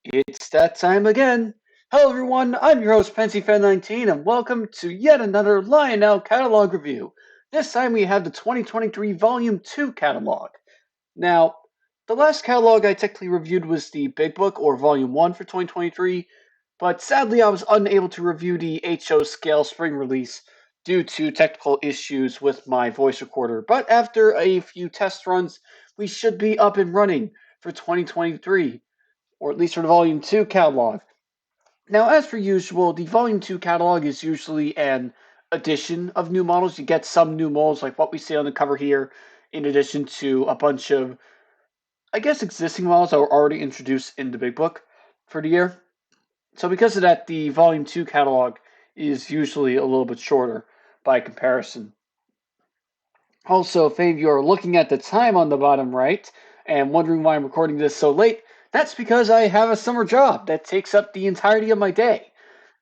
It's that time again. Hello everyone, I'm your host PensyFan19 and welcome to yet another Lionel catalog review. This time we have the 2023 Volume 2 catalog. Now, the last catalog I technically reviewed was the Big Book or Volume 1 for 2023, but sadly I was unable to review the HO scale spring release due to technical issues with my voice recorder. But after a few test runs, we should be up and running for 2023, or at least for the Volume 2 catalog. Now, as per usual, the Volume 2 catalog is usually an addition of new models. You get some new models, like what we see on the cover here, in addition to a bunch of, I guess, existing models that were already introduced in the Big Book for the year. So, because of that, the Volume 2 catalog is usually a little bit shorter by comparison. Also, if any of you are looking at the time on the bottom right and wondering why I'm recording this so late, that's because I have a summer job that takes up the entirety of my day.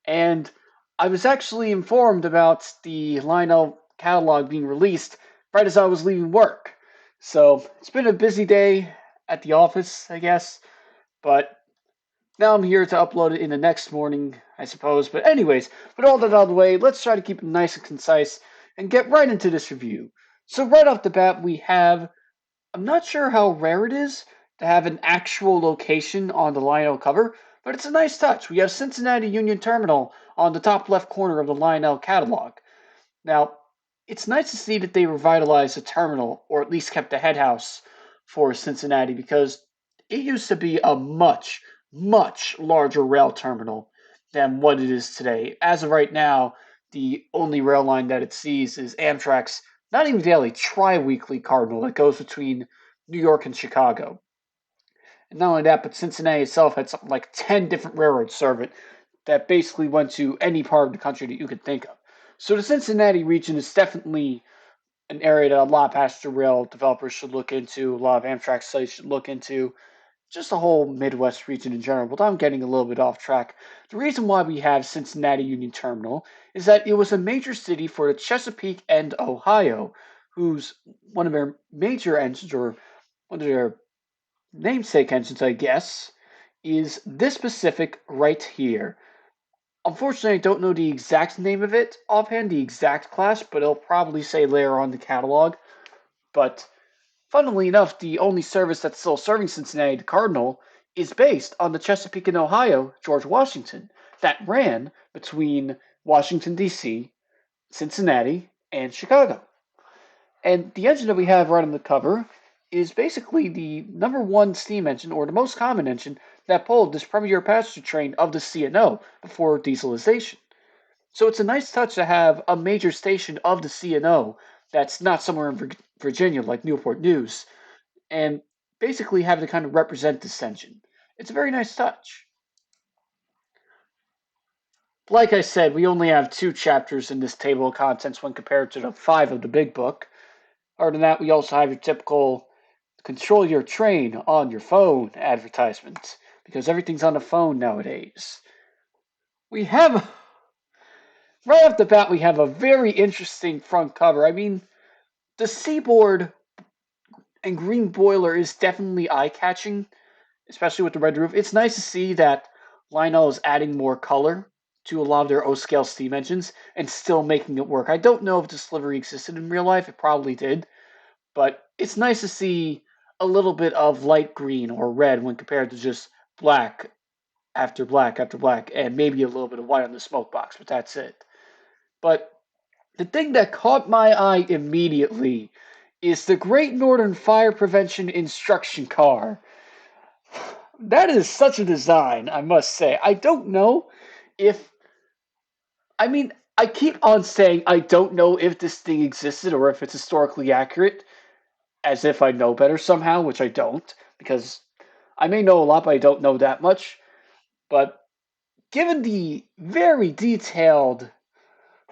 And I was actually informed about the Lionel catalog being released right as I was leaving work. So it's been a busy day at the office, I guess, but now I'm here to upload it in the next morning, I suppose. But anyways, with all that out of the way, let's try to keep it nice and concise and get right into this review. So right off the bat, we have, I'm not sure how rare it is to have an actual location on the Lionel cover, but it's a nice touch. We have Cincinnati Union Terminal on the top left corner of the Lionel catalog. Now, it's nice to see that they revitalized the terminal, or at least kept the head house for Cincinnati, because it used to be a much, much larger rail terminal than what it is today. As of right now, the only rail line that it sees is Amtrak's not even daily, tri-weekly Cardinal that goes between New York and Chicago. And not only that, but Cincinnati itself had something like 10 different railroads serve it that basically went to any part of the country that you could think of. So the Cincinnati region is definitely an area that a lot of passenger rail developers should look into, a lot of Amtrak sites should look into, just the whole Midwest region in general. But I'm getting a little bit off track. The reason why we have Cincinnati Union Terminal is that it was a major city for the Chesapeake and Ohio, whose one of their major engines, or one of their namesake engines, I guess, is this Pacific right here. Unfortunately, I don't know the exact name of it offhand, the exact class, but it'll probably say later on the catalog. But funnily enough, the only service that's still serving Cincinnati, the Cardinal, is based on the Chesapeake and Ohio George Washington that ran between Washington, D.C., Cincinnati, and Chicago. And the engine that we have right on the cover is basically the number one steam engine, or the most common engine, that pulled this premier passenger train of the C&O before dieselization. So it's a nice touch to have a major station of the C&O that's not somewhere in Virginia like Newport News, and basically have to kind of represent this engine. It's a very nice touch. Like I said, we only have two chapters in this table of contents when compared to the five of the big book. Other than that, we also have your typical control your train on your phone advertisement, because everything's on the phone nowadays. We have, right off the bat, we have a very interesting front cover. I mean, the Seaboard and green boiler is definitely eye-catching, especially with the red roof. It's nice to see that Lionel is adding more color to a lot of their O-scale steam engines and still making it work. I don't know if this livery existed in real life. It probably did, but it's nice to see a little bit of light green or red when compared to just black after black after black, and maybe a little bit of white on the smoke box, but that's it. But the thing that caught my eye immediately is the Great Northern Fire Prevention Instruction Car. That is such a design, I must say. I don't know if. I mean, I keep on saying I don't know if this thing existed or if it's historically accurate, as if I know better somehow, which I don't, because I may know a lot, but I don't know that much. But given the very detailed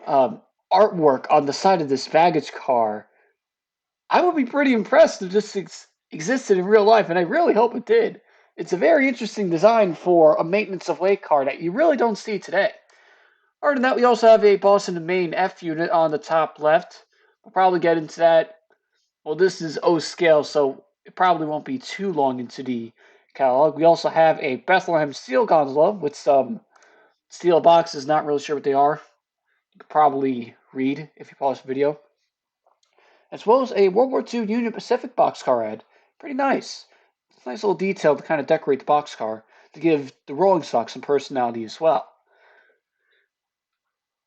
artwork on the side of this baggage car, I would be pretty impressed if this existed in real life, and I really hope it did. It's a very interesting design for a maintenance of way car that you really don't see today. Other than that, we also have a Boston and Maine F unit on the top left. We'll probably get into that. Well, this is O scale, so it probably won't be too long into the catalog. We also have a Bethlehem steel gondola with some steel boxes. Not really sure what they are. You could probably read if you pause the video. As well as a World War II Union Pacific boxcar ad. Pretty nice. It's a nice little detail to kind of decorate the boxcar to give the rolling stock some personality as well.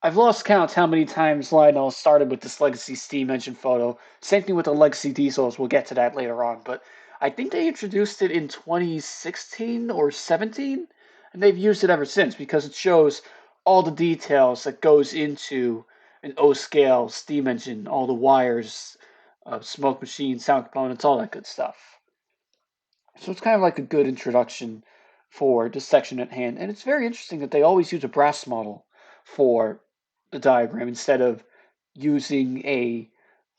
I've lost count how many times Lionel started with this Legacy steam engine photo. Same thing with the Legacy diesels. We'll get to that later on. But I think they introduced it in 2016 or 17, and they've used it ever since because it shows all the details that goes into an O-scale steam engine, all the wires, smoke machine, sound components, all that good stuff. So it's kind of like a good introduction for the section at hand. And it's very interesting that they always use a brass model for the diagram instead of using a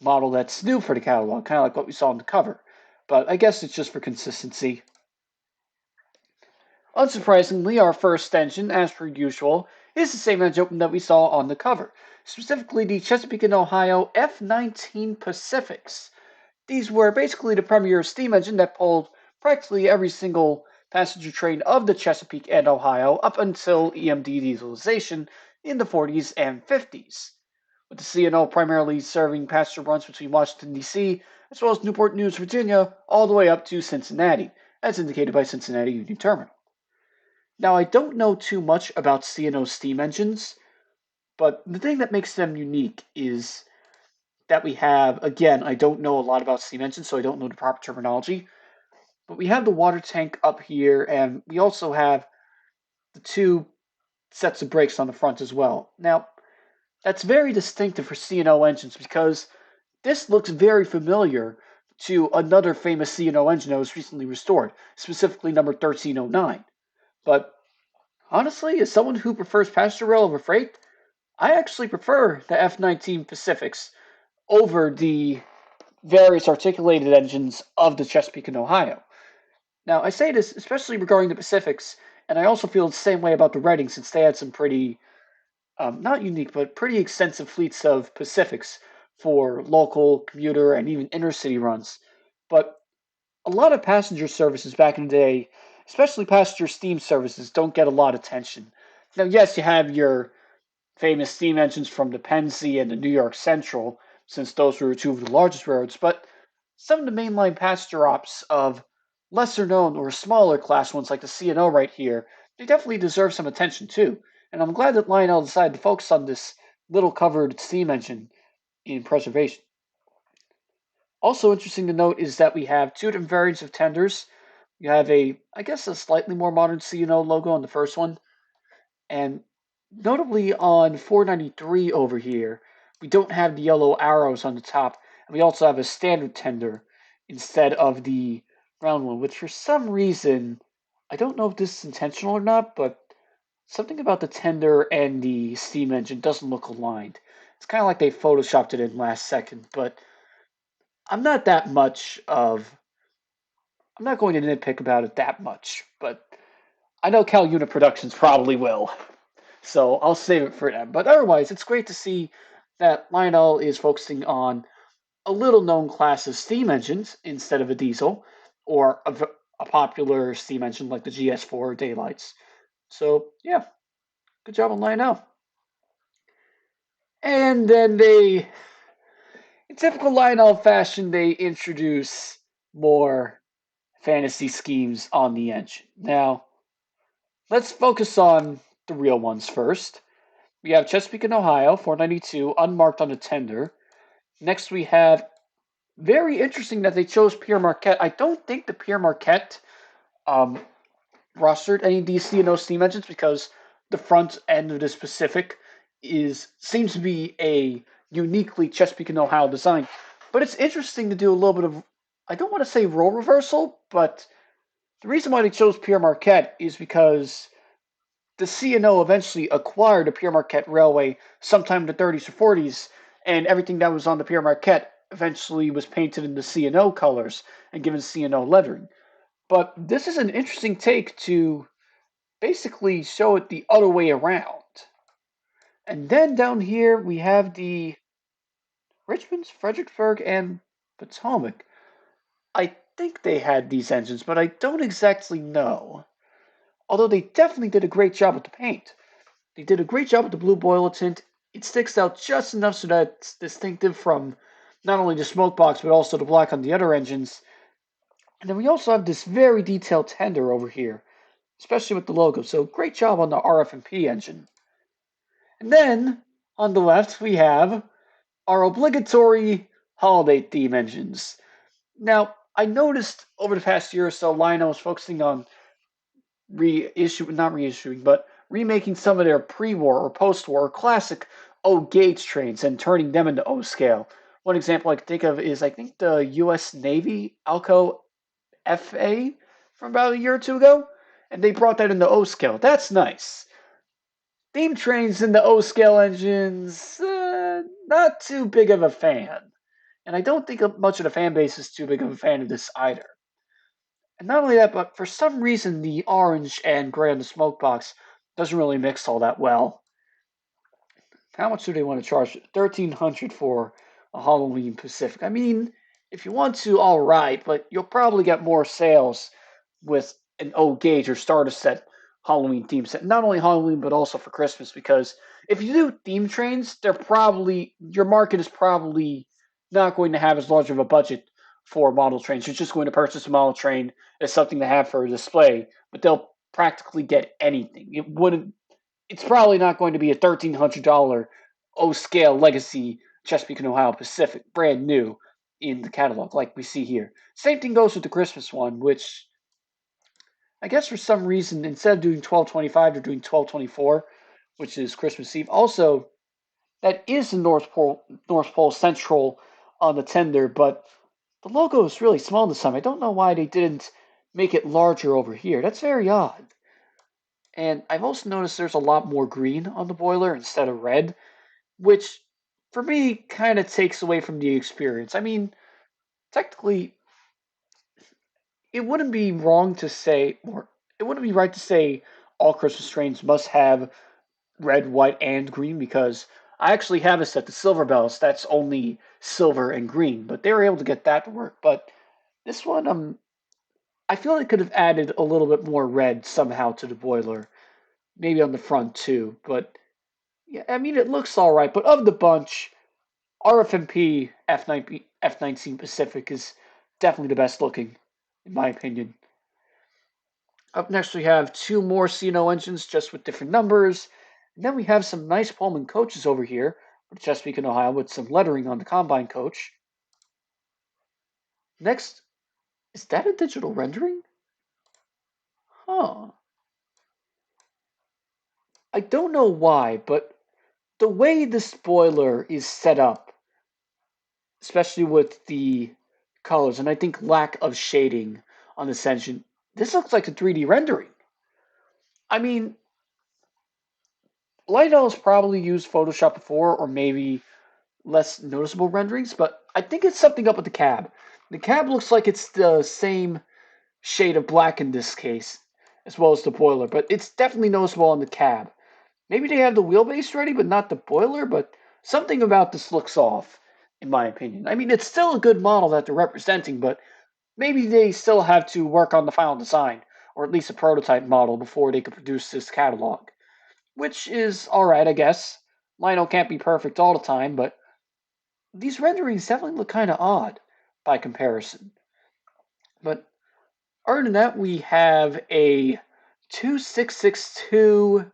model that's new for the catalog, kind of like what we saw on the cover. But I guess it's just for consistency. Unsurprisingly, our first engine, as per usual, is the same engine that we saw on the cover, specifically the Chesapeake and Ohio F-19 Pacifics. These were basically the premier steam engine that pulled practically every single passenger train of the Chesapeake and Ohio up until EMD dieselization in the 40s and 50s, with the C&O primarily serving passenger runs between Washington, D.C., as well as Newport News, Virginia, all the way up to Cincinnati, as indicated by Cincinnati Union Terminal. Now, I don't know too much about C&O steam engines, but the thing that makes them unique is that we have, again, I don't know a lot about steam engines, so I don't know the proper terminology, but we have the water tank up here, and we also have the two sets of brakes on the front as well. Now, that's very distinctive for C&O engines because this looks very familiar to another famous C&O engine that was recently restored, specifically number 1309. But honestly, as someone who prefers passenger rail over freight, I actually prefer the F-19 Pacifics over the various articulated engines of the Chesapeake and Ohio. Now, I say this especially regarding the Pacifics, and I also feel the same way about the Reading since they had some pretty, not unique, but pretty extensive fleets of Pacifics for local, commuter, and even intercity runs. But a lot of passenger services back in the day, especially passenger steam services, don't get a lot of attention. Now, yes, you have your famous steam engines from the Pennsy and the New York Central, since those were two of the largest railroads, but some of the mainline passenger ops of lesser known or smaller class ones like the C&O right here, they definitely deserve some attention too. And I'm glad that Lionel decided to focus on this little covered steam engine in preservation. Also interesting to note is that we have two different variants of tenders. You have I guess, a slightly more modern C&O logo on the first one, and notably on 493 over here, we don't have the yellow arrows on the top, and we also have a standard tender instead of the round one, which for some reason, I don't know if this is intentional or not, but something about the tender and the steam engine doesn't look aligned. It's kind of like they photoshopped it in last second, but I'm not that much of, I'm not going to nitpick about it that much, but I know Cal Unit Productions probably will. So I'll save it for them. But otherwise, it's great to see that Lionel is focusing on a little known class of steam engines instead of a diesel or a popular steam engine like the GS4 Daylights. So, yeah, good job on Lionel. And then in typical Lionel fashion, they introduce more fantasy schemes on the engine. Now, let's focus on the real ones first. We have Chesapeake and Ohio, 492, unmarked on the tender. Next, we have very interesting that they chose Pierre Marquette. I don't think the Pierre Marquette um, rostered any DC and no steam engines because the front end of this Pacific seems to be a uniquely Chesapeake and Ohio design. But it's interesting to do a little bit of, I don't want to say role reversal, but the reason why they chose Pierre Marquette is because the C&O eventually acquired the Pierre Marquette Railway sometime in the 30s or 40s, and everything that was on the Pierre Marquette eventually was painted in the C&O colors and given C&O lettering. But this is an interesting take to basically show it the other way around. And then down here we have the Richmond, Fredericksburg, and Potomac. I think they had these engines, but I don't exactly know. Although they definitely did a great job with the paint. They did a great job with the blue boiler tint. It sticks out just enough so that it's distinctive from not only the smoke box, but also the black on the other engines. And then we also have this very detailed tender over here, especially with the logo. So great job on the RF&P engine. And then on the left, we have our obligatory holiday theme engines. Now, I noticed over the past year or so, Lionel was focusing on not reissuing, but remaking some of their pre-war or post-war classic O gauge trains and turning them into O scale. One example I can think of is I think the U.S. Navy Alco FA from about a year or two ago, and they brought that into O scale. That's nice. Theme trains in the O scale engines, not too big of a fan. And I don't think much of the fan base is too big of a fan of this either. And not only that, but for some reason the orange and gray on the smoke box doesn't really mix all that well. How much do they want to charge? 1,300 for a Halloween Pacific. I mean, if you want to, all right, but you'll probably get more sales with an O gauge or starter set Halloween theme set. Not only Halloween, but also for Christmas. Because if you do theme trains, your market is probably not going to have as large of a budget for model trains. You're just going to purchase a model train as something to have for a display, but they'll practically get anything. It's probably not going to be a $1,300 O scale legacy Chesapeake and Ohio Pacific, brand new in the catalog, like we see here. Same thing goes with the Christmas one, which I guess for some reason, instead of doing 1225, they're doing 1224, which is Christmas Eve. Also, that is the North Pole Central on the tender, but the logo is really small this time. I don't know why they didn't make it larger over here. That's very odd. And I've also noticed there's a lot more green on the boiler instead of red, which for me kind of takes away from the experience. I mean, technically, it wouldn't be wrong to say, or it wouldn't be right to say all Christmas trains must have red, white, and green because I actually have a set, the Silver Bells, that's only silver and green, but they were able to get that to work. But this one, I feel they could have added a little bit more red somehow to the boiler, maybe on the front too. But yeah, I mean, it looks all right. But of the bunch, RFMP F19 Pacific is definitely the best looking, in my opinion. Up next, we have two more C&O engines, just with different numbers. And then we have some nice Pullman coaches over here for Chesapeake and Ohio with some lettering on the combine coach. Next, is that a digital rendering? Huh. I don't know why, but the way the spoiler is set up, especially with the colors, and I think lack of shading on this engine, this looks like a 3D rendering. I mean, Lionel has probably used Photoshop before, or maybe less noticeable renderings, but I think it's something up with the cab. The cab looks like it's the same shade of black in this case, as well as the boiler, but it's definitely noticeable on the cab. Maybe they have the wheelbase ready, but not the boiler, but something about this looks off, in my opinion. I mean, it's still a good model that they're representing, but maybe they still have to work on the final design, or at least a prototype model, before they could produce this catalog. Which is alright, I guess. Lionel can't be perfect all the time, but these renderings definitely look kind of odd by comparison. But other than that, we have a 2662,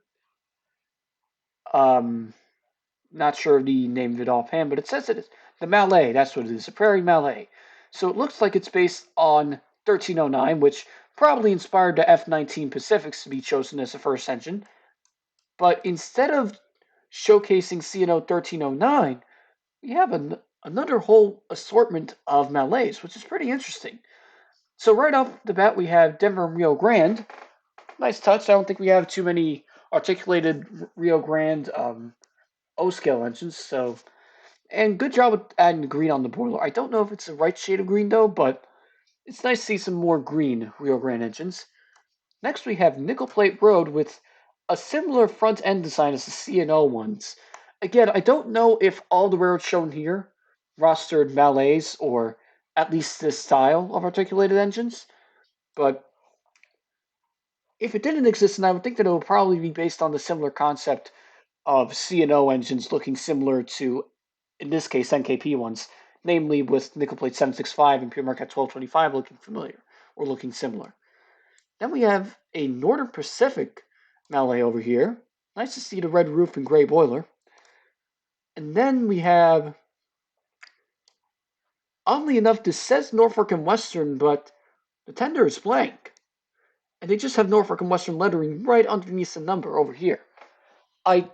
not sure of the name of it offhand, but it says it is the Mallet. That's what it is, a Prairie Mallet. So it looks like it's based on 1309, which probably inspired the F-19 Pacifics to be chosen as the first engine. But instead of showcasing C&O 1309, we have another whole assortment of Mallets, which is pretty interesting. So right off the bat, we have Denver and Rio Grande. Nice touch. I don't think we have too many articulated Rio Grande O-scale engines. So, and good job with adding the green on the boiler. I don't know if it's the right shade of green though, but it's nice to see some more green Rio Grande engines. Next, we have Nickel Plate Road with a similar front end design as the C&O ones. Again, I don't know if all the railroads shown here rostered Malays or at least this style of articulated engines. But if it didn't exist, then I would think that it would probably be based on the similar concept of C&O engines looking similar to, in this case, NKP ones, namely with nickel plate 765 and pure market 1225 looking familiar or looking similar. Then we have a Northern Pacific Mallet over here. Nice to see the red roof and gray boiler. And then we have, oddly enough, this says Norfolk and Western, but the tender is blank. And they just have Norfolk and Western lettering right underneath the number over here. I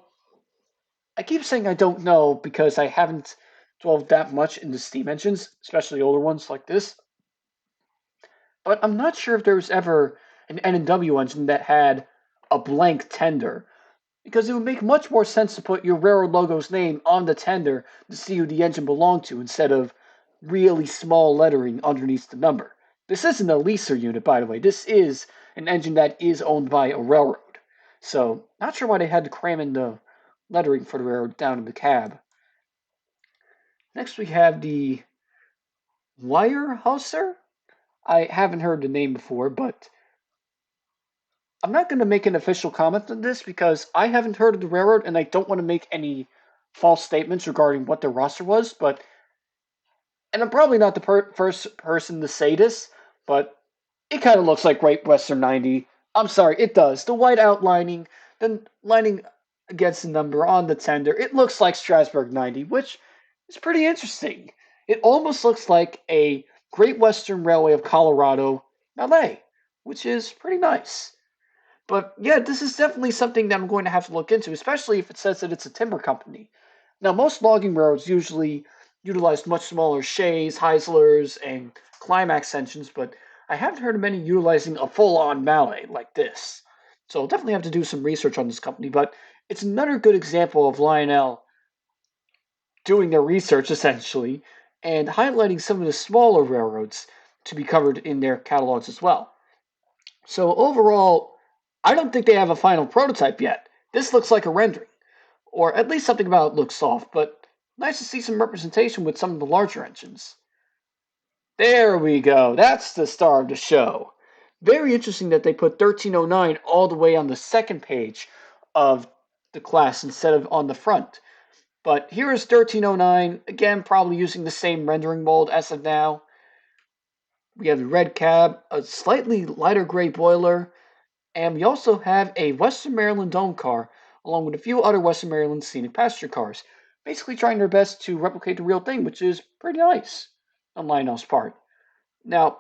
I keep saying I don't know because I haven't dwelled that much into steam engines, especially older ones like this. But I'm not sure if there was ever an N&W engine that had a blank tender, because it would make much more sense to put your railroad logo's name on the tender to see who the engine belonged to instead of really small lettering underneath the number. This isn't a leaser unit, by the way. This is an engine that is owned by a railroad. So, not sure why they had to cram in the lettering for the railroad down in the cab. Next, we have the Weyerhaeuser. I haven't heard the name before, but I'm not going to make an official comment on this because I haven't heard of the railroad and I don't want to make any false statements regarding what their roster was. But, and I'm probably not the first person to say this, but it kind of looks like Great Western 90. I'm sorry, it does. The white outlining, then lining against the number on the tender, it looks like Strasburg 90, which is pretty interesting. It almost looks like a Great Western Railway of Colorado Mallet, which is pretty nice. But yeah, this is definitely something that I'm going to have to look into, especially if it says that it's a timber company. Now, most logging railroads usually utilize much smaller shays, Heislers, and climax engines, but I haven't heard of many utilizing a full-on mallet like this. So I'll definitely have to do some research on this company, but it's another good example of Lionel doing their research, essentially, and highlighting some of the smaller railroads to be covered in their catalogs as well. So overall, I don't think they have a final prototype yet. This looks like a rendering, or at least something about it looks soft, but nice to see some representation with some of the larger engines. There we go. That's the star of the show. Very interesting that they put 1309 all the way on the second page of the class instead of on the front. But here is 1309, again, probably using the same rendering mold as of now. We have the red cab, a slightly lighter gray boiler, and we also have a Western Maryland Dome car, along with a few other Western Maryland scenic passenger cars, basically trying their best to replicate the real thing, which is pretty nice on Lionel's part. Now,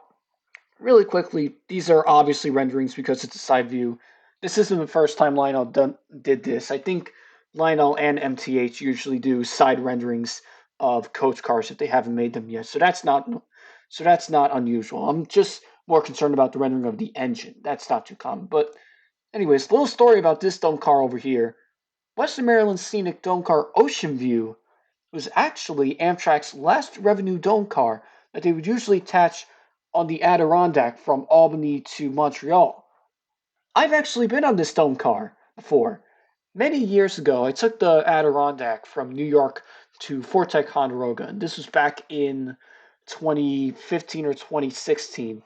really quickly, these are obviously renderings because it's a side view. This isn't the first time Lionel did this. I think Lionel and MTH usually do side renderings of coach cars if they haven't made them yet. So that's not unusual. I'm just more concerned about the rendering of the engine. That's not too common. But anyways, little story about this dome car over here. Western Maryland Scenic Dome Car Ocean View was actually Amtrak's last revenue dome car that they would usually attach on the Adirondack from Albany to Montreal. I've actually been on this dome car before. Many years ago, I took the Adirondack from New York to Fort Ticonderoga, and this was back in 2015 or 2016.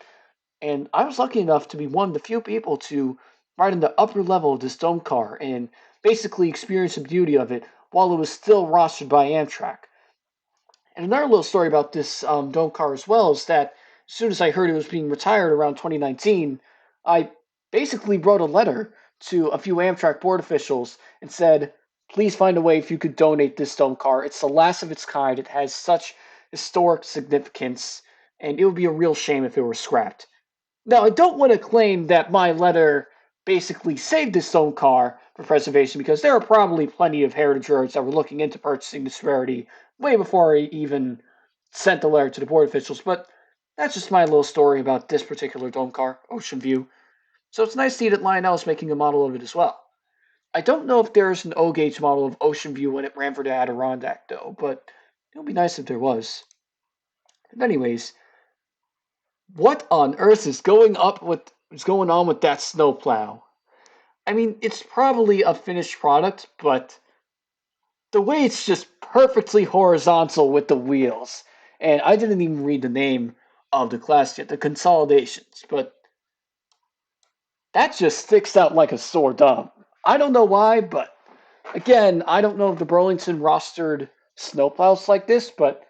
And I was lucky enough to be one of the few people to ride in the upper level of this dome car and basically experience the beauty of it while it was still rostered by Amtrak. And another little story about this dome car as well is that as soon as I heard it was being retired around 2019, I basically wrote a letter to a few Amtrak board officials and said, please find a way if you could donate this dome car. It's the last of its kind. It has such historic significance, and it would be a real shame if it were scrapped. Now, I don't want to claim that my letter basically saved this stone car for preservation because there are probably plenty of heritage roads that were looking into purchasing this rarity way before I even sent the letter to the board officials, but that's just my little story about this particular dome car, Ocean View. So it's nice to see that Lionel is making a model of it as well. I don't know if there's an O-gauge model of Ocean View when it ran for the Adirondack, though, but it would be nice if there was. And anyways, what on earth is going on with that snowplow? I mean, it's probably a finished product, but the way it's just perfectly horizontal with the wheels, And I didn't even read the name of the class yet, the consolidations, but that just sticks out like a sore thumb. I don't know why, but again, I don't know if the Burlington rostered snowplows like this, but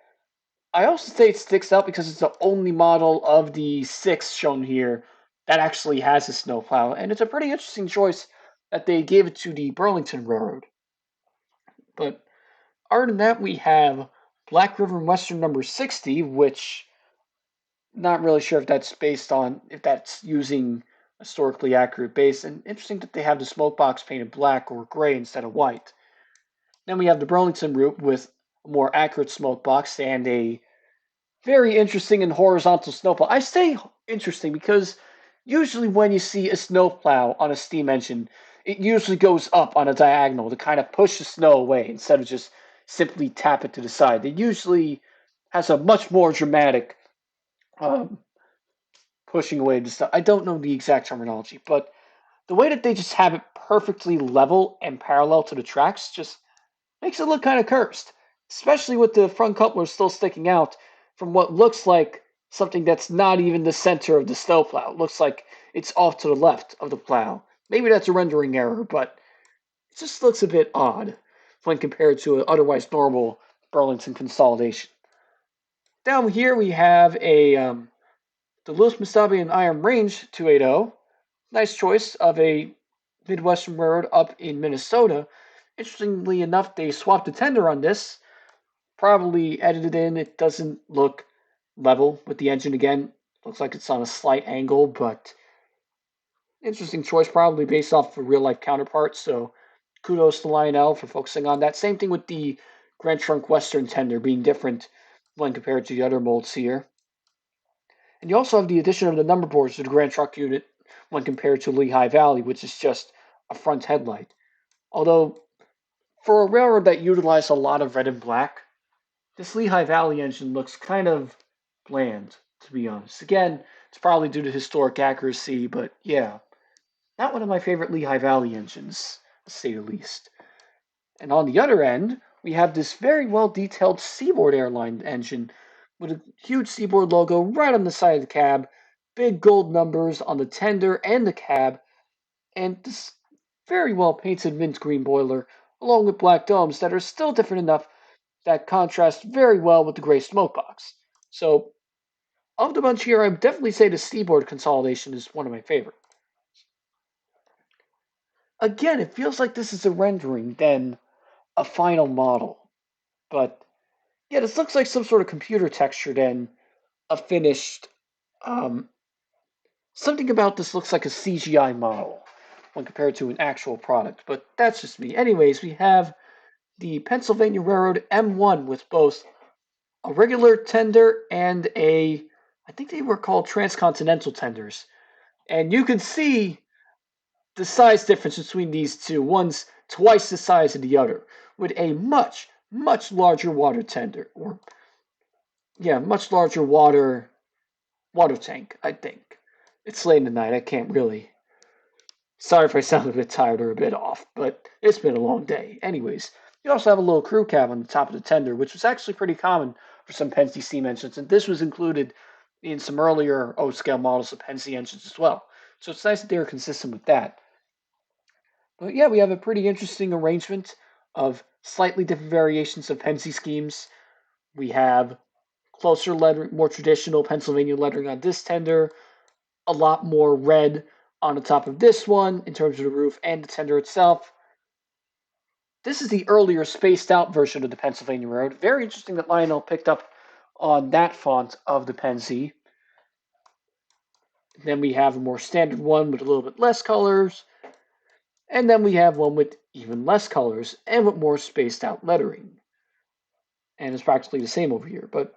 I also say it sticks out because it's the only model of the six shown here that actually has a snowplow, and it's a pretty interesting choice that they gave it to the Burlington Railroad. But other than that, we have Black River and Western number 60, which not really sure if that's based on if that's using historically accurate base. And interesting that they have the smoke box painted black or gray instead of white. Then we have the Burlington route with a more accurate smoke box and a very interesting and horizontal snowplow. I say interesting because usually when you see a snowplow on a steam engine, it usually goes up on a diagonal to kind of push the snow away instead of just simply tap it to the side. It usually has a much more dramatic um, pushing away the stuff. I don't know the exact terminology, but the way that they just have it perfectly level and parallel to the tracks just makes it look kind of cursed, especially with the front coupler still sticking out from what looks like something that's not even the center of the snowplow. It looks like it's off to the left of the plow. Maybe that's a rendering error, but it just looks a bit odd when compared to an otherwise normal Burlington consolidation. Down here we have the Louis Mustabian Iron Range 280. Nice choice of a Midwestern Railroad up in Minnesota. Interestingly enough, they swapped the tender on this. Probably edited in. It doesn't look level with the engine again. Looks like it's on a slight angle, but interesting choice, probably based off of real life counterparts. So kudos to Lionel for focusing on that. Same thing with the Grand Trunk Western tender being different when compared to the other molds here. And you also have the addition of the number boards to the Grand Trunk unit when compared to Lehigh Valley, which is just a front headlight. Although, for a railroad that utilized a lot of red and black, this Lehigh Valley engine looks kind of bland, to be honest. Again, it's probably due to historic accuracy, but yeah, not one of my favorite Lehigh Valley engines, to say the least. And on the other end, we have this very well detailed Seaboard Airline engine with a huge Seaboard logo right on the side of the cab, big gold numbers on the tender and the cab, and this very well painted mint green boiler, along with black domes that are still different enough that contrast very well with the gray smoke box. So, of the bunch here, I would definitely say the Seaboard consolidation is one of my favorite. Again, it feels like this is a rendering than a final model, but yeah, this looks like some sort of computer texture than a finished. Um, Something about this looks like a CGI model when compared to an actual product, but that's just me. Anyways, we have the Pennsylvania Railroad M1 with both a regular tender and I think they were called transcontinental tenders. And you can see the size difference between these two. One's twice the size of the other, with a much, much larger water tender, or yeah, much larger water tank, I think. It's late in the night, I can't really. Sorry if I sound a bit tired or a bit off, but it's been a long day. Anyways, you also have a little crew cab on the top of the tender, which was actually pretty common for some Penske steam engines, and this was included in some earlier O-scale models of Penske engines as well. So it's nice that they were consistent with that. But yeah, we have a pretty interesting arrangement of slightly different variations of Penske schemes. We have closer lettering, more traditional Pennsylvania lettering on this tender, a lot more red on the top of this one in terms of the roof and the tender itself. This is the earlier spaced out version of the Pennsylvania Road. Very interesting that Lionel picked up on that font of the Pennsy. Then we have a more standard one with a little bit less colors. And then we have one with even less colors and with more spaced out lettering. And it's practically the same over here. But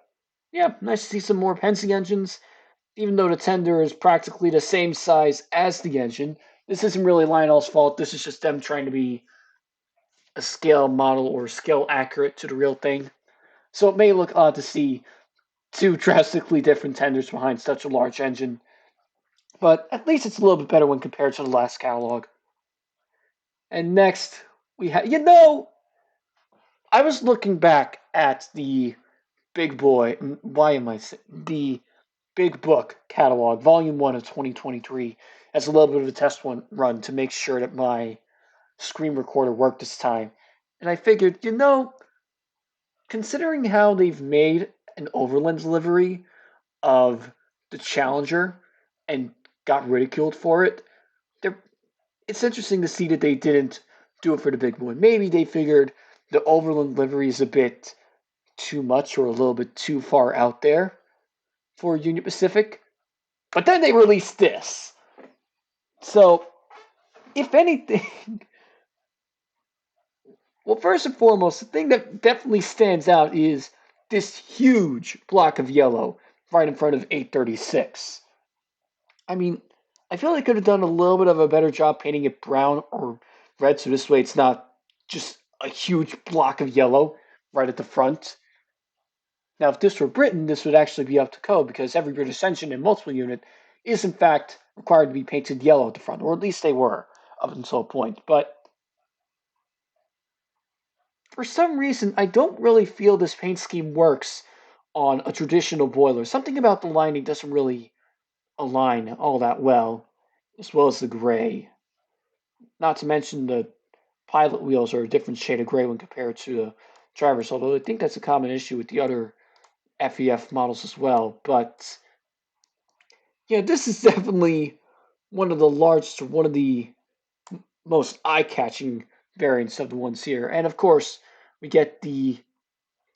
yeah, nice to see some more Penske engines. Even though the tender is practically the same size as the engine, this isn't really Lionel's fault. This is just them trying to be a scale model or scale accurate to the real thing. So it may look odd to see two drastically different tenders behind such a large engine, but at least it's a little bit better when compared to the last catalog. And next, we have, I was looking back at the Big Boy, why am I the Big Book catalog, Volume 1 of 2023, as a little bit of a test run to make sure that my screen recorder worked this time. And I figured, considering how they've made an Overland livery of the Challenger and got ridiculed for it, it's interesting to see that they didn't do it for the Big Boy. Maybe they figured the Overland livery is a bit too much or a little bit too far out there for Union Pacific. But then they released this. So, if anything, well, first and foremost, the thing that definitely stands out is this huge block of yellow right in front of 836. I mean, I feel they could have done a little bit of a better job painting it brown or red, so this way it's not just a huge block of yellow right at the front. Now, if this were Britain, this would actually be up to code because every British engine in multiple unit is in fact required to be painted yellow at the front, or at least they were up until a point. But for some reason, I don't really feel this paint scheme works on a traditional boiler. Something about the lining doesn't really align all that well, as well as the gray. Not to mention the pilot wheels are a different shade of gray when compared to the drivers, although I think that's a common issue with the other FEF models as well. But yeah, this is definitely one of the largest, one of the most eye-catching variants of the ones here. And of course, we get the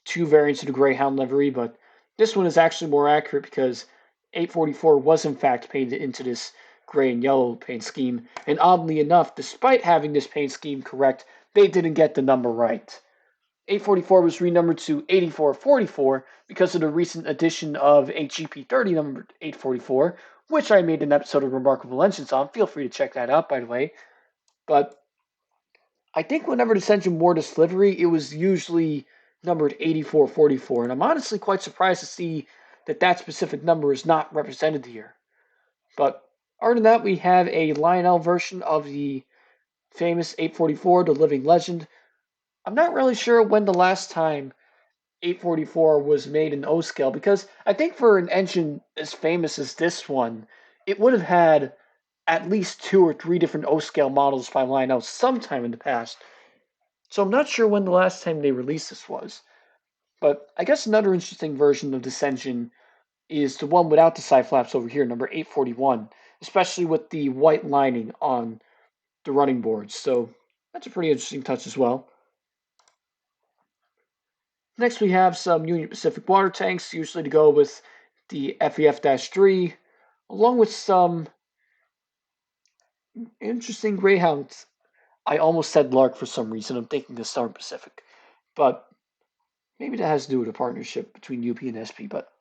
two variants of the Greyhound livery, but this one is actually more accurate because 844 was in fact painted into this gray and yellow paint scheme. And oddly enough, despite having this paint scheme correct, they didn't get the number right. 844 was renumbered to 8444 because of the recent addition of a GP30 numbered 844, which I made an episode of Remarkable Engines on. Feel free to check that out, by the way. But I think whenever this engine wore this livery, it was usually numbered 8444, and I'm honestly quite surprised to see that that specific number is not represented here. But other than that, we have a Lionel version of the famous 844, the living legend. I'm not really sure when the last time 844 was made in O scale because I think for an engine as famous as this one, it would have had at least 2 or 3 different O scale models by Lionel sometime in the past. So I'm not sure when the last time they released this was. But I guess another interesting version of this engine is the one without the side flaps over here, number 841, especially with the white lining on the running boards. So that's a pretty interesting touch as well. Next, we have some Union Pacific water tanks, usually to go with the FEF-3, along with some interesting Greyhounds. I almost said Lark for some reason. I'm thinking of Southern Pacific. But maybe that has to do with a partnership between UP and SP. But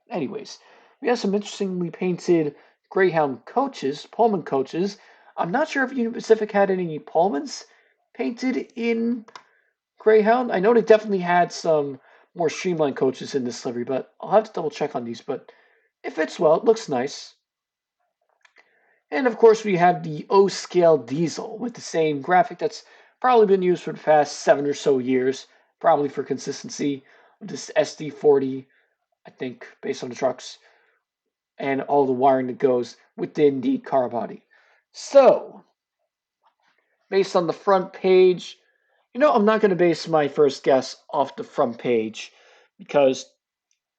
anyways, we have some interestingly painted Greyhound coaches, Pullman coaches. I'm not sure if Union Pacific had any Pullmans painted in Greyhound. I know they definitely had some more streamlined coaches in this livery, but I'll have to double check on these. But it fits well. It looks nice. And of course, we have the O scale diesel with the same graphic that's probably been used for the past 7 or so years, probably for consistency. This SD40, I think, based on the trucks and all the wiring that goes within the car body. So, based on the front page, I'm not going to base my first guess off the front page because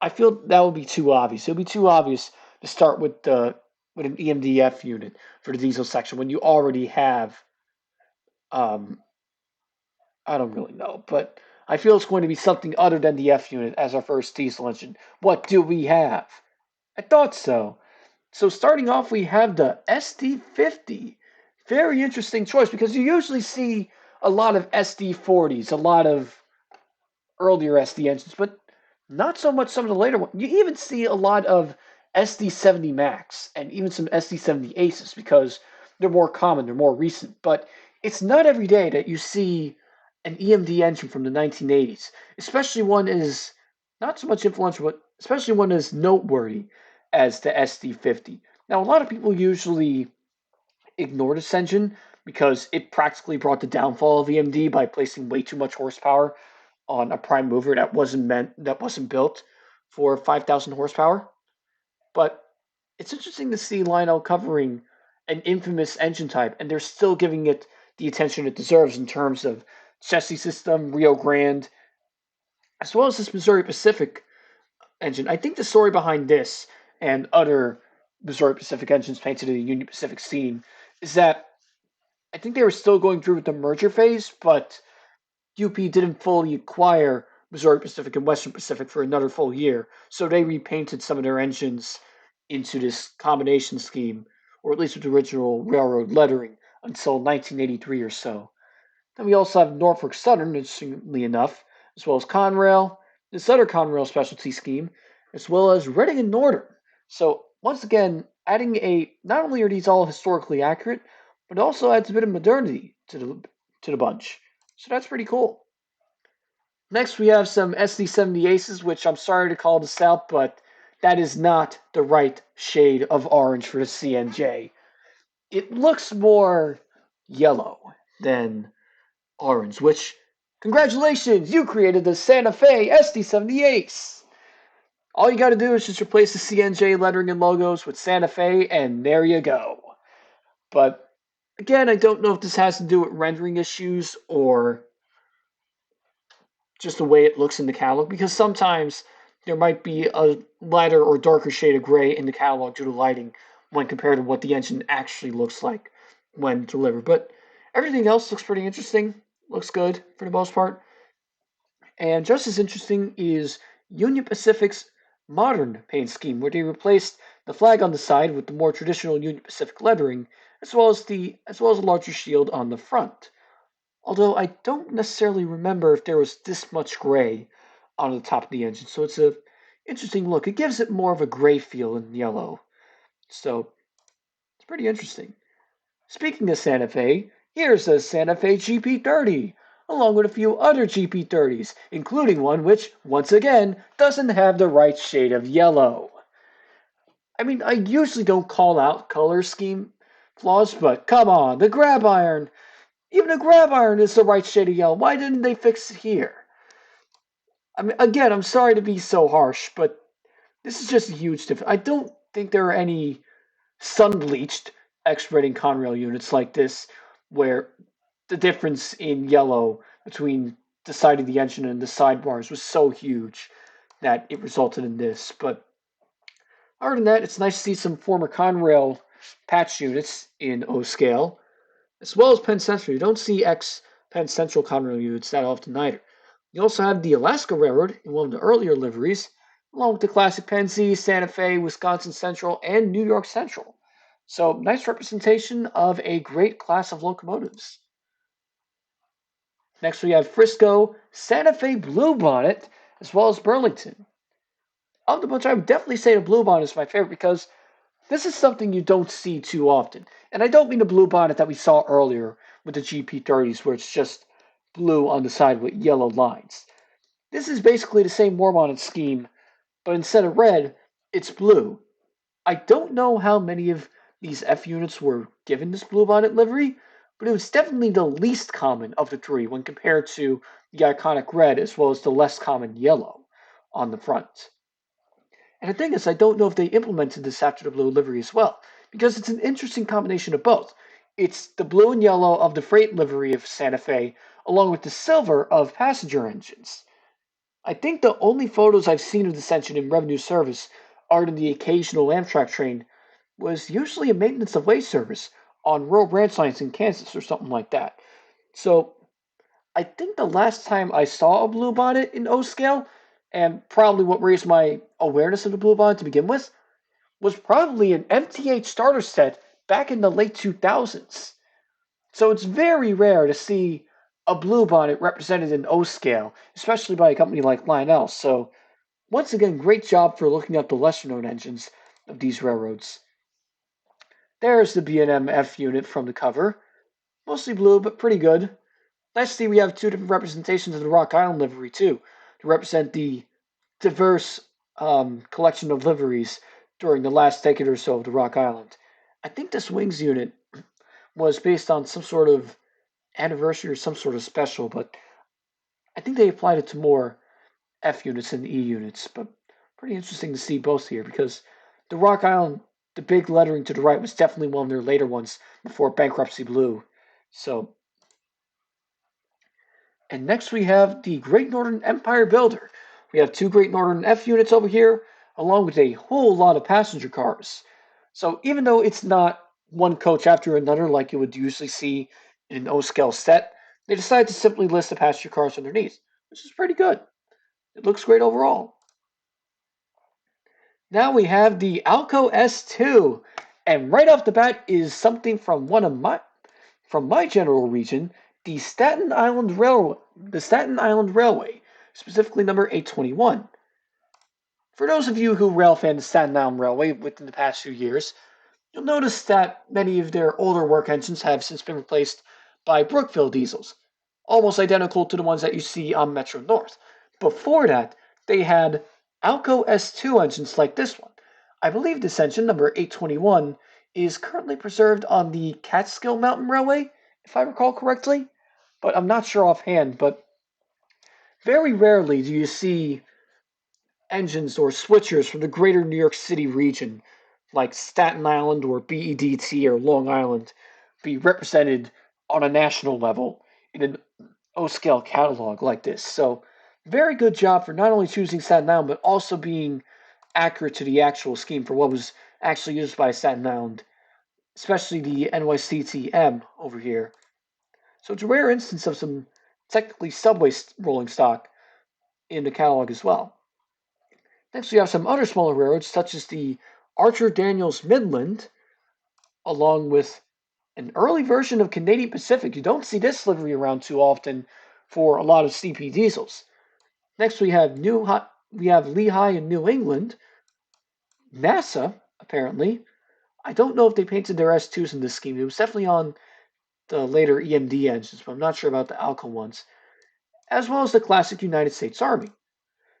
I feel that would be too obvious. It would be too obvious to start with an EMDF unit for the diesel section when you already have um, I don't really know, but I feel it's going to be something other than the F unit as our first diesel engine. What do we have? I thought so. So starting off, we have the SD50. Very interesting choice because you usually see a lot of SD40s, a lot of earlier SD engines, but not so much some of the later ones. You even see a lot of SD70 Max and even some SD70 Aces because they're more common, they're more recent. But it's not every day that you see an EMD engine from the 1980s, especially one is not so much influential, but especially one is noteworthy as the SD50. Now, a lot of people usually ignore this engine because it practically brought the downfall of EMD by placing way too much horsepower on a prime mover that wasn't built for 5,000 horsepower. But it's interesting to see Lionel covering an infamous engine type, and they're still giving it the attention it deserves in terms of chassis system, Rio Grande, as well as this Missouri Pacific engine. I think the story behind this and other Missouri Pacific engines painted in the Union Pacific scene is that I think they were still going through with the merger phase, but UP didn't fully acquire Missouri Pacific and Western Pacific for another full year, so they repainted some of their engines into this combination scheme, or at least with the original railroad lettering, until 1983 or so. Then we also have Norfolk Southern, interestingly enough, as well as Conrail, this other Conrail specialty scheme, as well as Reading and Northern. So once again, adding a not only are these all historically accurate, but it also adds a bit of modernity to the bunch. So that's pretty cool. Next, we have some SD70 Aces, which I'm sorry to call this out, but that is not the right shade of orange for the CNJ. It looks more yellow than orange, which, congratulations, you created the Santa Fe SD70 Ace. All you gotta do is just replace the CNJ lettering and logos with Santa Fe, and there you go. But again, I don't know if this has to do with rendering issues or just the way it looks in the catalog, because sometimes there might be a lighter or darker shade of gray in the catalog due to lighting when compared to what the engine actually looks like when delivered. But everything else looks pretty interesting, looks good for the most part. And just as interesting is Union Pacific's modern paint scheme, where they replaced the flag on the side with the more traditional Union Pacific lettering, as well as a larger shield on the front. Although I don't necessarily remember if there was this much gray on the top of the engine, so it's a interesting look. It gives it more of a gray feel in yellow, so it's pretty interesting. Speaking of Santa Fe, here's a Santa Fe GP30, along with a few other GP30s, including one which, once again, doesn't have the right shade of yellow. I mean, I usually don't call out color scheme flaws, but come on, the grab iron, even a grab iron is the right shade of yellow. Why didn't they fix it here? I mean, again, I'm sorry to be so harsh, but this is just a huge difference. I don't think there are any sun-bleached X-rated Conrail units like this, where the difference in yellow between the side of the engine and the sidebars was so huge that it resulted in this. But other than that, it's nice to see some former Conrail patch units in O scale, as well as Penn Central. You don't see ex Penn Central Conrail units that often either. You also have the Alaska Railroad in one of the earlier liveries, along with the classic Penn Z, Santa Fe, Wisconsin Central, and New York Central. So, nice representation of a great class of locomotives. Next, we have Frisco, Santa Fe Bluebonnet, as well as Burlington. Of the bunch, I would definitely say the Bluebonnet is my favorite because this is something you don't see too often. And I don't mean the Bluebonnet that we saw earlier with the GP30s, where it's just blue on the side with yellow lines. This is basically the same Warbonnet scheme, but instead of red, it's blue. I don't know how many of these F units were given this Bluebonnet livery, but it was definitely the least common of the three when compared to the iconic red as well as the less common yellow on the front. And the thing is, I don't know if they implemented this after the blue livery as well, because it's an interesting combination of both. It's the blue and yellow of the freight livery of Santa Fe, along with the silver of passenger engines. I think the only photos I've seen of this engine in revenue service are in the occasional Amtrak train, was usually a maintenance of way service on rural branch lines in Kansas or something like that. So I think the last time I saw a blue bonnet in O scale, and probably what raised my awareness of the blue bonnet to begin with, was probably an MTH starter set back in the late 2000s. So it's very rare to see a blue bonnet represented in O scale, especially by a company like Lionel. So once again, great job for looking up the lesser known engines of these railroads. There's the B&M F unit from the cover. Mostly blue, but pretty good. Nice to see we have two different representations of the Rock Island livery, too, to represent the diverse collection of liveries during the last decade or so of the Rock Island. I think this Wings unit was based on some sort of anniversary or some sort of special, but I think they applied it to more F units than E units, but Pretty interesting to see both here because the Rock Island, the big lettering to the right was definitely one of their later ones before Bankruptcy Blue. So, and next we have the Great Northern Empire Builder. We have two Great Northern F units over here, along with a whole lot of passenger cars. So even though it's not one coach after another like you would usually see in an O-scale set, they decided to simply list the passenger cars underneath, which is pretty good. It looks great overall. Now we have the Alco S2, and right off the bat is something from my general region, the Staten Island Railway, specifically number 821. For those of you who rail fan the Staten Island Railway within the past few years, you'll notice that many of their older work engines have since been replaced by Brookville diesels, almost identical to the ones that you see on Metro North. Before that, they had Alco S2 engines like this one. I believe this engine, number 821, is currently preserved on the Catskill Mountain Railway, if I recall correctly, but I'm not sure offhand. But very rarely do you see engines or switchers from the greater New York City region, like Staten Island or BEDT or Long Island, be represented on a national level in an O-scale catalog like this. So, very good job for not only choosing Staten Island, but also being accurate to the actual scheme for what was actually used by Staten Island, especially the NYCTM over here. So it's a rare instance of some technically subway rolling stock in the catalog as well. Next, we have some other smaller railroads, such as the Archer Daniels Midland, along with an early version of Canadian Pacific. You don't see this livery around too often for a lot of CP diesels. Next, we have Lehigh in New England. NASA, apparently. I don't know if they painted their S2s in this scheme. It was definitely on the later EMD engines, but I'm not sure about the Alco ones, as well as the classic United States Army.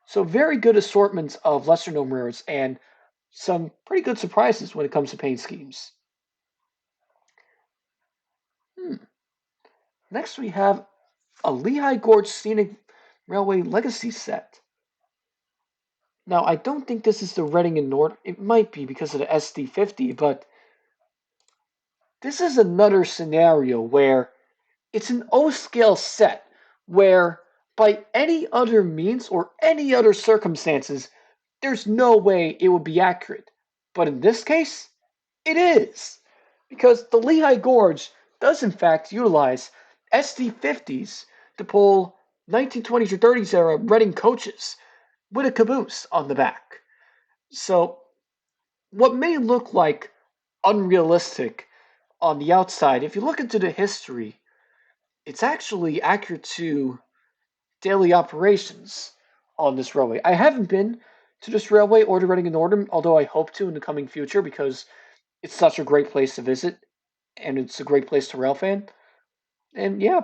So very good assortments of lesser known rares and some pretty good surprises when it comes to paint schemes. Hmm. Next we have a Lehigh Gorge Scenic Railway Legacy set. Now I don't think this is the Reading and North. It might be because of the SD50, but this is another scenario where it's an O-scale set where by any other means or any other circumstances, there's no way it would be accurate. But in this case, it is. Because the Lehigh Gorge does in fact utilize SD50s to pull 1920s or 30s era Reading coaches with a caboose on the back. So what may look like unrealistic on the outside, if you look into the history, it's actually accurate to daily operations on this railway. I haven't been to this railway or to Reading and Northern, although I hope to in the coming future because it's such a great place to visit and it's a great place to rail fan. And yeah,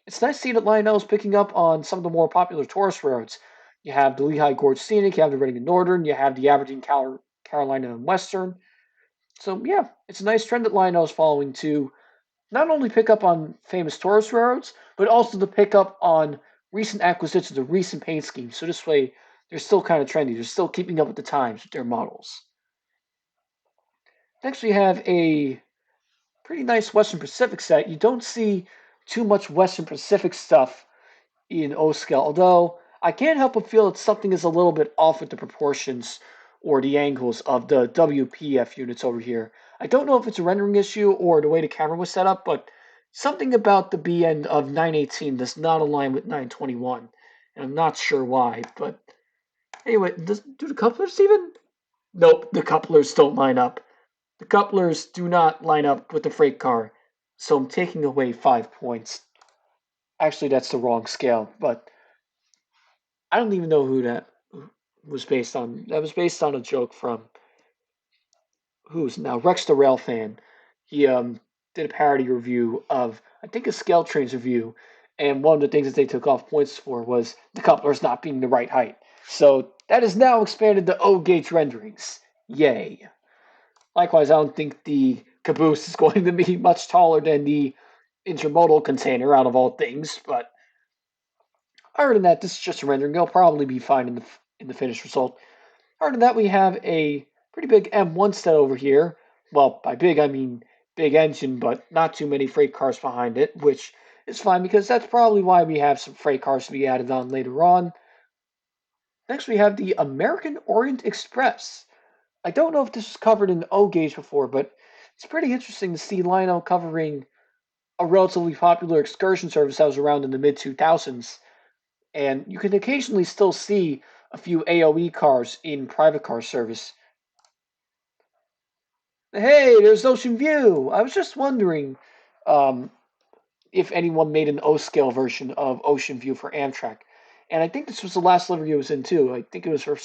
it's nice to see that Lionel is picking up on some of the more popular tourist roads. You have the Lehigh Gorge Scenic, you have the Reading and Northern, you have the Aberdeen, Carolina, and Western. So yeah, it's a nice trend that Lionel is following to not only pick up on famous tourist railroads, but also to pick up on recent acquisitions of recent paint schemes. So this way, they're still kind of trendy. They're still keeping up with the times with their models. Next, we have a pretty nice Western Pacific set. You don't see too much Western Pacific stuff in O-scale, although I can't help but feel that something is a little bit off with the proportions or the angles of the WPF units over here. I don't know if it's a rendering issue or the way the camera was set up, but something about the B end of 918 does not align with 921, and I'm not sure why, but anyway, do the couplers even? Nope, the couplers don't line up. The couplers do not line up with the freight car, so I'm taking away 5 points. Actually, that's the wrong scale, but I don't even know who that was based on. That was based on a joke from who's now Rex the Rail fan. He did a parody review of I think a Scale Trains review, and one of the things that they took off points for was the couplers not being the right height. So that is now expanded to O gauge renderings. Yay! Likewise, I don't think the caboose is going to be much taller than the intermodal container out of all things, but other than that, this is just a rendering. It'll probably be fine in the finished result. Part of that, we have a pretty big M1 set over here. Well, by big, I mean big engine, but not too many freight cars behind it, which is fine because that's probably why we have some freight cars to be added on later on. Next, we have the American Orient Express. I don't know if this was covered in O gauge before, but it's pretty interesting to see Lionel covering a relatively popular excursion service that was around in the mid 2000s. And you can occasionally still see a few AOE cars in private car service. Hey, there's Ocean View. I was just wondering um, if anyone made an O scale version of Ocean View for Amtrak. And I think this was the last livery it was in too. I think it was for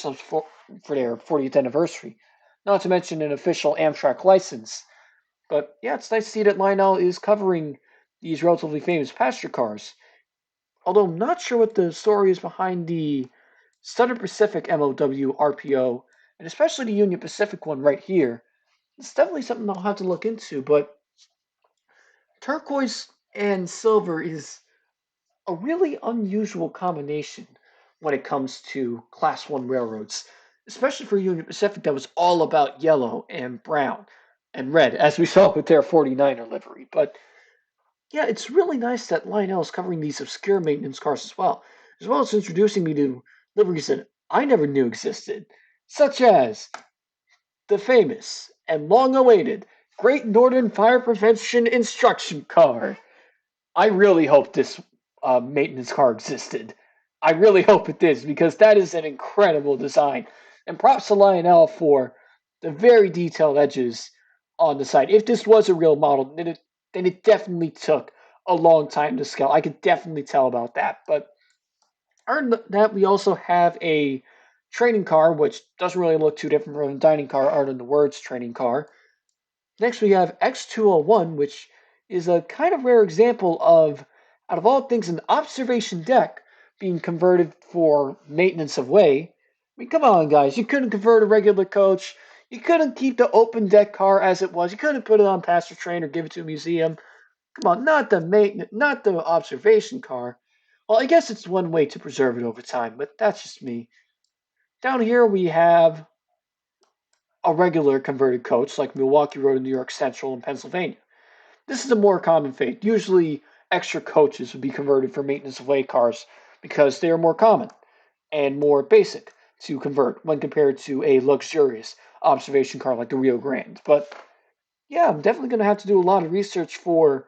their 40th anniversary. Not to mention an official Amtrak license. But yeah, it's nice to see that Lionel is covering these relatively famous passenger cars. Although I'm not sure what the story is behind the Southern Pacific MOW RPO, and especially the Union Pacific one right here. It's definitely something I'll have to look into, but turquoise and silver is a really unusual combination when it comes to Class 1 railroads, especially for Union Pacific that was all about yellow and brown and red, as we saw with their 49er livery. But yeah, it's really nice that Lionel is covering these obscure maintenance cars as well as introducing me to liveries that I never knew existed, such as the famous and long awaited Great Northern Fire Prevention Instruction Car. I really hope this maintenance car existed. I really hope it did because that is an incredible design. And props to Lionel for the very detailed edges on the side. If this was a real model, then it definitely took a long time to scale. I could definitely tell about that. But other than that, we also have a training car, which doesn't really look too different from a dining car, other than the words training car. Next, we have X201, which is a kind of rare example of, out of all things, an observation deck being converted for maintenance of way. I mean, come on, guys. You couldn't convert a regular coach. You couldn't keep the open deck car as it was. You couldn't put it on passenger train or give it to a museum. Come on, not the maintenance, not the observation car. Well, I guess it's one way to preserve it over time, but that's just me. Down here we have a regular converted coach like Milwaukee Road in New York Central and Pennsylvania. This is a more common fate. Usually, extra coaches would be converted for maintenance of way cars because they are more common and more basic to convert when compared to a luxurious observation car like the Rio Grande. But yeah, I'm definitely going to have to do a lot of research for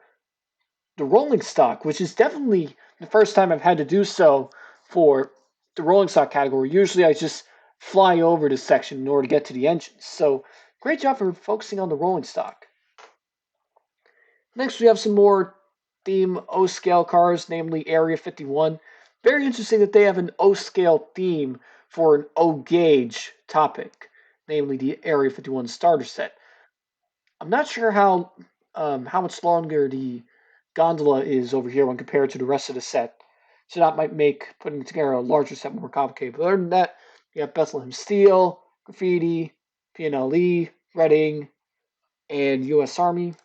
the rolling stock, which is definitely the first time I've had to do so for the rolling stock category. Usually, I just fly over this section in order to get to the engines. So, great job for focusing on the rolling stock. Next, we have some more theme O scale cars, namely Area 51. Very interesting that they have an O scale theme for an O gauge topic, namely the Area 51 starter set. I'm not sure how much longer the gondola is over here when compared to the rest of the set, so that might make putting together a larger set more complicated. But other than that, you have Bethlehem Steel, Graffiti, PNLE, Reading, and U.S. Army.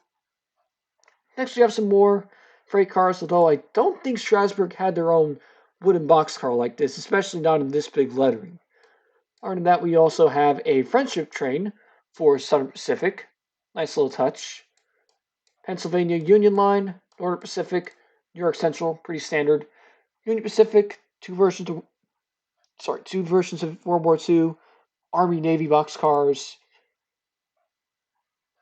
Next, we have some more freight cars, although I don't think Strasbourg had their own wooden boxcar like this, especially not in this big lettering. Other than that, we also have a friendship train for Southern Pacific. Nice little touch. Pennsylvania Union Line, Northern Pacific, New York Central, pretty standard. Union Pacific, two versions of World War II, Army Navy boxcars,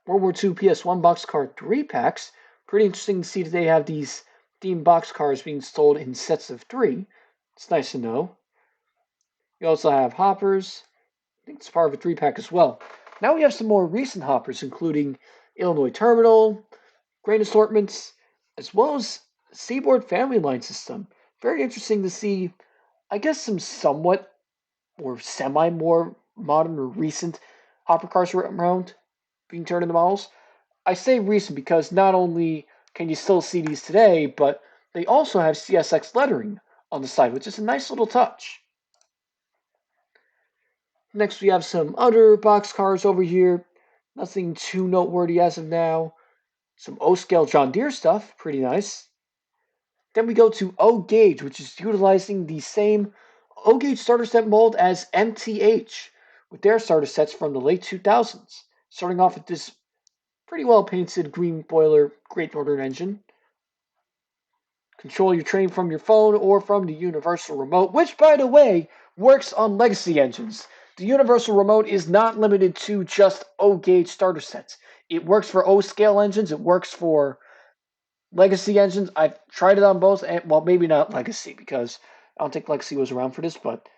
World War II PS1 boxcar 3 packs. Pretty interesting to see that they have these themed boxcars being sold in sets of 3. It's nice to know. We also have hoppers. I think it's part of a 3 pack as well. Now we have some more recent hoppers, including Illinois Terminal, grain assortments, as well as Seaboard Family Line System. Very interesting to see, I guess, some somewhat or semi more modern or recent hopper cars around being turned into models. I say recent because not only can you still see these today, but they also have CSX lettering on the side, which is a nice little touch. Next, we have some other box cars over here. Nothing too noteworthy as of now. Some O-scale John Deere stuff, pretty nice. Then we go to O-gauge, which is utilizing the same O-gauge starter set mold as MTH, with their starter sets from the late 2000s, starting off with this pretty well painted green boiler Great Northern engine. Control your train from your phone or from the universal remote, which, by the way, works on legacy engines. The universal remote is not limited to just O gauge starter sets. It works for O scale engines, it works for legacy engines. I've tried it on both, and well, maybe not legacy because I don't think legacy was around for this, but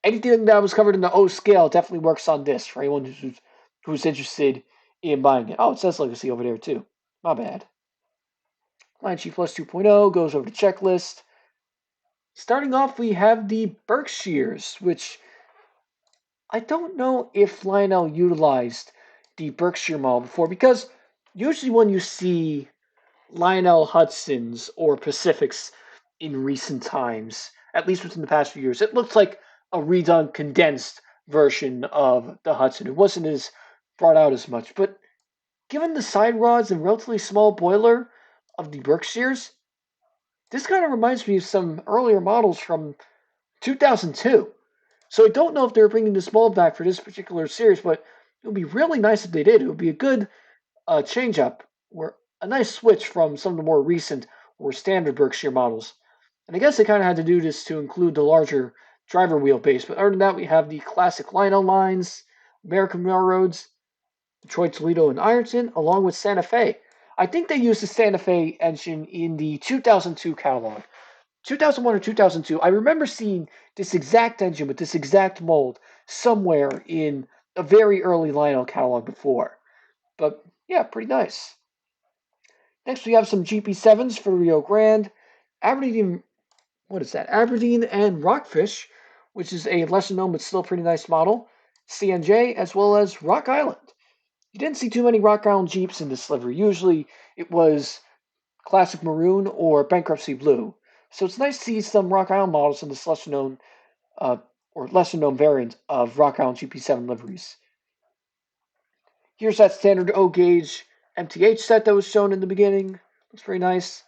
anything that was covered in the O scale definitely works on this for anyone who's interested in buying it. Oh, it says legacy over there too. My bad. Line G Plus 2.0 goes over the checklist. Starting off, we have the Berkshires, which I don't know if Lionel utilized the Berkshire model before, because usually when you see Lionel Hudson's or Pacific's in recent times, at least within the past few years, it looks like a redone, condensed version of the Hudson. It wasn't as brought out as much, but given the side rods and relatively small boiler of the Berkshires, this kind of reminds me of some earlier models from 2002. So I don't know if they're bringing this mold back for this particular series, but it would be really nice if they did. It would be a good change up, or a nice switch from some of the more recent or standard Berkshire models. And I guess they kind of had to do this to include the larger driver wheelbase. But other than that, we have the classic Lionel lines, American Railroads, Detroit, Toledo, and Ironton, along with Santa Fe. I think they used the Santa Fe engine in the 2002 catalog. 2001 or 2002, I remember seeing this exact engine with this exact mold somewhere in a very early Lionel catalog before. But yeah, pretty nice. Next, we have some GP7s for Rio Grande, Aberdeen. What is that? Aberdeen and Rockfish, which is a lesser known but still pretty nice model. CNJ as well as Rock Island. You didn't see too many Rock Island Jeeps in this livery. Usually, it was classic maroon or bankruptcy blue. So it's nice to see some Rock Island models in this lesser known uh, or lesser known variant of Rock Island GP7 liveries. Here's that standard O gauge MTH set that was shown in the beginning. Looks very nice.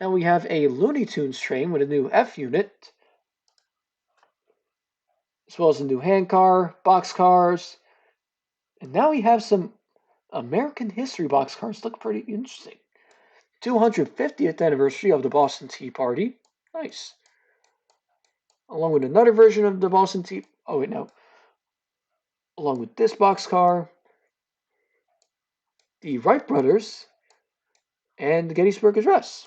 Now we have a Looney Tunes train with a new F unit, as well as a new handcar, boxcars. And now we have some American history boxcars. Look pretty interesting. 250th anniversary of the Boston Tea Party. Nice. Along with another version of the Boston Tea. Oh, wait, no. Along with this boxcar, the Wright brothers, and the Gettysburg Address.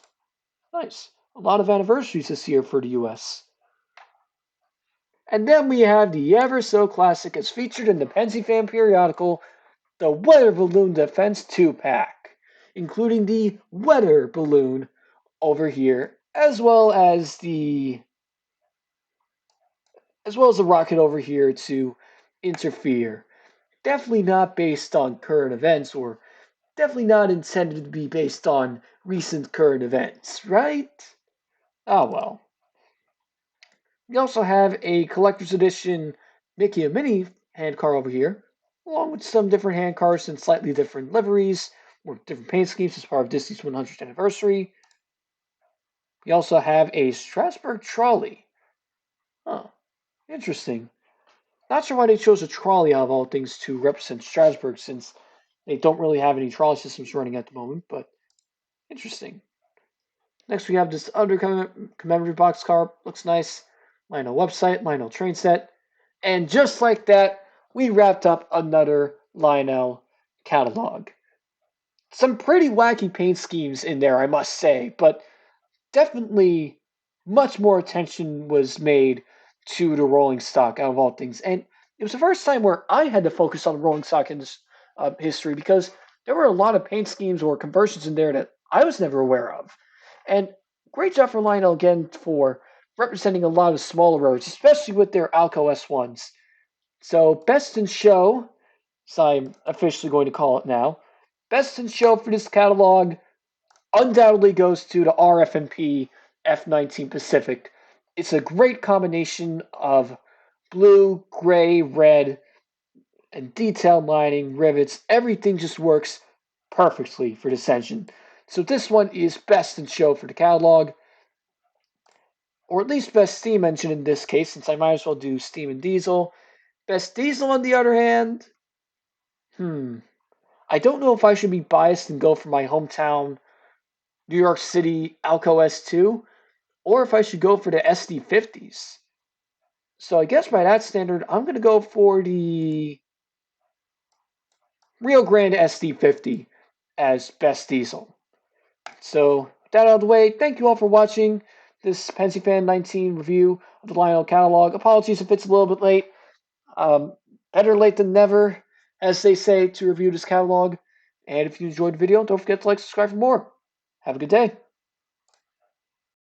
Nice. A lot of anniversaries this year for the US. And then we have the ever so classic, as featured in the Pennsy Fan periodical, the Weather Balloon Defense 2-pack, including the weather balloon over here, as well as the rocket over here to interfere. Definitely not based on current events, or definitely not intended to be based on recent current events, right? Ah, well. We also have a collector's edition Mickey and Minnie handcar over here, along with some different handcars and slightly different liveries or different paint schemes as part of Disney's 100th anniversary. We also have a Strasbourg trolley. Huh, interesting. Not sure why they chose a trolley out of all things to represent Strasbourg, since they don't really have any trolley systems running at the moment, but interesting. Next, we have this other commemorative boxcar. Looks nice. Lionel website, Lionel train set. And just like that, we wrapped up another Lionel catalog. Some pretty wacky paint schemes in there, I must say, but definitely much more attention was made to the rolling stock out of all things. And it was the first time where I had to focus on rolling stock in this history, because there were a lot of paint schemes or conversions in there that I was never aware of. And great job for Lionel again for representing a lot of smaller roads, especially with their Alco S1s. So best in show, so I'm officially going to call it now. Best in show for this catalog undoubtedly goes to the RF&P F-19 Pacific. It's a great combination of blue, gray, red, and detailed lining, rivets. Everything just works perfectly for this engine. So this one is best in show for the catalog, or at least best steam engine in this case, since I might as well do steam and diesel. Best diesel, on the other hand, hmm, I don't know if I should be biased and go for my hometown New York City Alco S2, or if I should go for the SD50s. So I guess by that standard, I'm going to go for the Rio Grande SD50 as best diesel. So with that out of the way, thank you all for watching this PensyFan 19 review of the Lionel catalog. Apologies if it's a little bit late. Um, Better late than never, as they say, to review this catalog. And if you enjoyed the video, don't forget to like, subscribe for more. Have a good day.